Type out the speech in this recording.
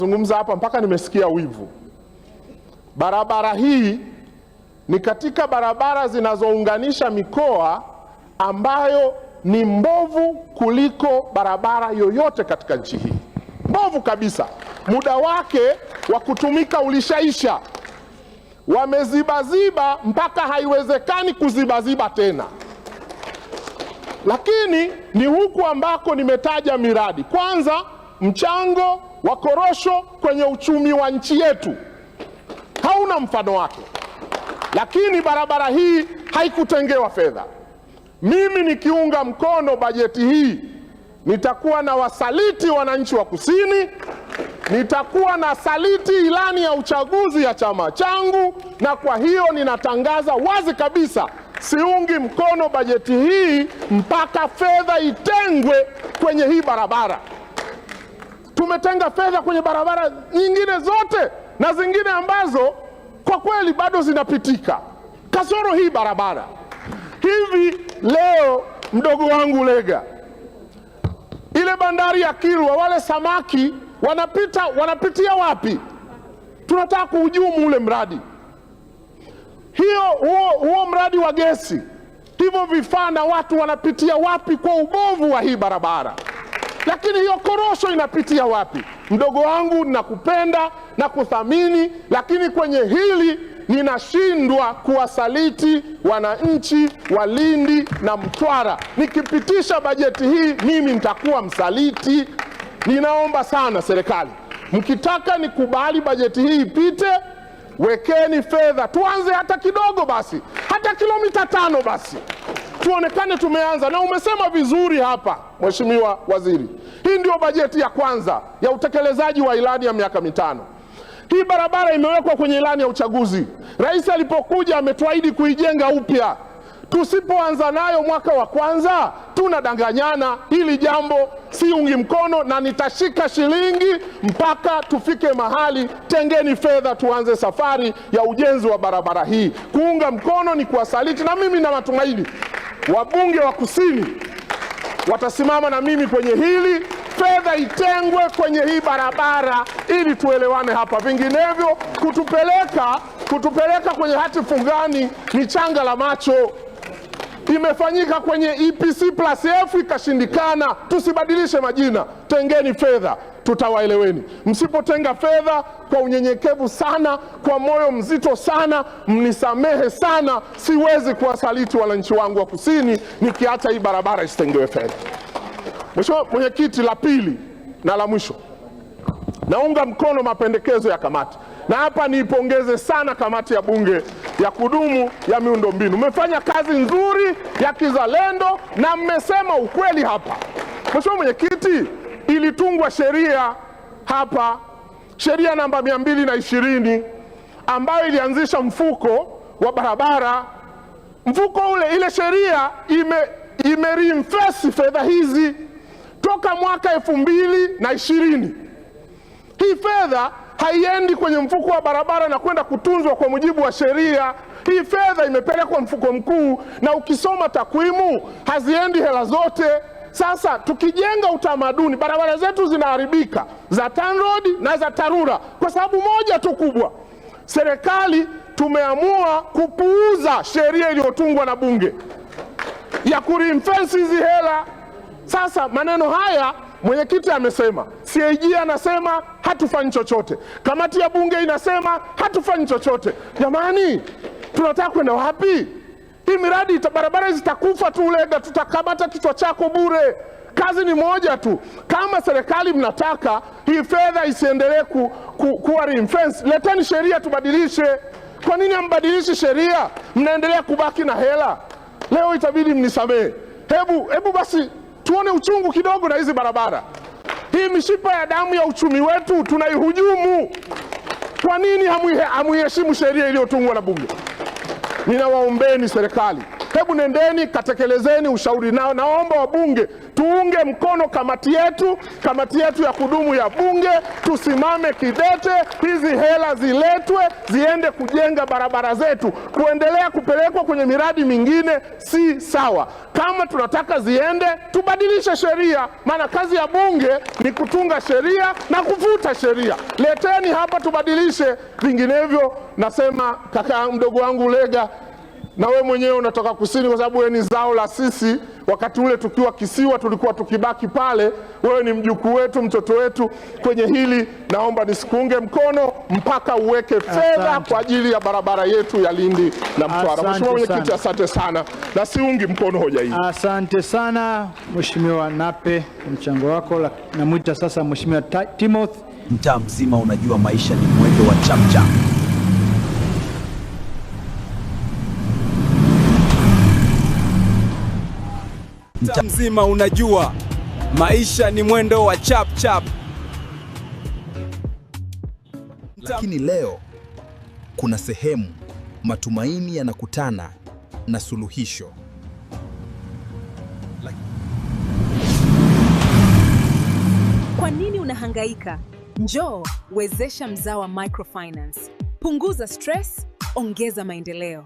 Zungumza hapa mpaka nimesikia wivu. Barabara hii ni katika barabara zinazounganisha mikoa ambayo ni mbovu kuliko barabara yoyote katika nchi hii. Mbovu kabisa. Muda wake wa kutumika ulishaisha. Wamezibaziba mpaka haiwezekani kuzibaziba tena. Lakini ni huku ambako nimetaja miradi. Kwanza, mchango wa korosho kwenye uchumi wa nchi yetu hauna mfano wake, lakini barabara hii haikutengewa fedha. Mimi nikiunga mkono bajeti hii nitakuwa na wasaliti wananchi wa Kusini, nitakuwa na saliti ilani ya uchaguzi ya chama changu, na kwa hiyo ninatangaza wazi kabisa siungi mkono bajeti hii mpaka fedha itengwe kwenye hii barabara. Tumetenga fedha kwenye barabara nyingine zote na zingine ambazo kwa kweli bado zinapitika, kasoro hii barabara. Hivi leo mdogo wangu Lega, ile bandari ya Kilwa, wale samaki wanapitia wapi? Tunataka kuhujumu ule mradi. Huo mradi wa gesi, hivyo vifaa na watu wanapitia wapi kwa ubovu wa hii barabara? Lakini hiyo korosho inapitia wapi? Mdogo wangu, nakupenda na kuthamini, lakini kwenye hili ninashindwa kuwasaliti wananchi wa Lindi na Mtwara. Nikipitisha bajeti hii mimi nitakuwa msaliti. Ninaomba sana serikali, mkitaka nikubali bajeti hii ipite, wekeni fedha, tuanze hata kidogo basi, hata kilomita 5 basi, tuonekane tumeanza. Na umesema vizuri hapa Mheshimiwa Waziri, hii ndio bajeti ya kwanza ya utekelezaji wa ilani ya miaka 5. Hii barabara imewekwa kwenye ilani ya uchaguzi. Rais alipokuja ametuahidi kuijenga upya. Tusipoanza nayo mwaka wa kwanza tunadanganyana. Hili jambo siungi mkono, na nitashika shilingi mpaka tufike mahali. Tengeni fedha, tuanze safari ya ujenzi wa barabara hii. Kuunga mkono ni kuwasaliti, na mimi na matumaini wabunge wa Kusini watasimama na mimi kwenye hili. Fedha itengwe kwenye hii barabara ili tuelewane hapa, vinginevyo kutupeleka kwenye hati fungani ni changa la macho. Imefanyika kwenye EPC+F ikashindikana. Tusibadilishe majina, tengeni fedha, tutawaeleweni. Msipotenga fedha, kwa unyenyekevu sana, kwa moyo mzito sana, mnisamehe sana, siwezi kuwasaliti wananchi wangu wa Kusini nikiacha hii barabara isitengewe fedha. Mheshimiwa Mwenyekiti, la pili na la mwisho, naunga mkono mapendekezo ya kamati, na hapa niipongeze sana kamati ya Bunge ya kudumu ya miundombinu. Mmefanya kazi nzuri ya kizalendo na mmesema ukweli hapa. Mheshimiwa Mwenyekiti, ilitungwa sheria hapa, sheria namba 220 ambayo ilianzisha mfuko wa barabara. Mfuko ile sheria ime-reinforce fedha hizi toka mwaka 2020. Hii fedha haiendi kwenye mfuko wa barabara na kwenda kutunzwa kwa mujibu wa sheria. Hii fedha imepelekwa mfuko mkuu, na ukisoma takwimu haziendi hela zote. Sasa tukijenga utamaduni, barabara zetu zinaharibika, za TANROADS na za TARURA, kwa sababu moja tu kubwa. Serikali tumeamua kupuuza sheria iliyotungwa na Bunge ya kureinforce hizi hela. Sasa maneno haya mwenyekiti amesema, CAG anasema hatufanyi chochote, kamati ya Bunge inasema hatufanyi chochote. Jamani, tunataka kwenda wapi? Hii miradi barabara zitakufa tu Lega, tutakamata kichwa chako bure. Kazi ni moja tu. Kama serikali mnataka hii fedha isiendelee kuwa reinforce, leteni sheria tubadilishe. Kwa nini mbadilishi sheria? Mnaendelea kubaki na hela. Leo itabidi mnisamehe. Hebu basi tuone uchungu kidogo na hizi barabara. Hii mishipa ya damu ya uchumi wetu tunaihujumu. Kwa nini hamuiheshimu sheria iliyotungwa na Bunge? Ninawaombeni serikali, Hebu nendeni katekelezeni ushauri nao. Naomba wabunge tuunge mkono kamati yetu ya kudumu ya bunge, tusimame kidete, hizi hela ziletwe ziende kujenga barabara zetu. Kuendelea kupelekwa kwenye miradi mingine si sawa. Kama tunataka ziende, tubadilishe sheria, maana kazi ya bunge ni kutunga sheria na kufuta sheria. Leteni hapa tubadilishe, vinginevyo nasema kaka mdogo wangu Lega, na we mwenyewe unatoka kusini kwa sababu wewe ni zao la sisi. Wakati ule tukiwa kisiwa tulikuwa tukibaki pale, wewe ni mjukuu wetu, mtoto wetu. Kwenye hili naomba nisikuunge mkono mpaka uweke fedha kwa ajili ya barabara yetu ya Lindi na Mtwara. Mheshimiwa Mwenyekiti, asante sana na siungi mkono hoja hii. Asante sana Mheshimiwa Nape mchango wako. Namwita sasa Mheshimiwa Timothy. Mtaa mzima unajua maisha ni mwendo wa chapchap. Mtaa mzima unajua maisha ni mwendo wa chapchap. Lakini leo kuna sehemu matumaini yanakutana na suluhisho. Kwa nini unahangaika? Njoo wezesha Mzawa Microfinance. Punguza stress, ongeza maendeleo.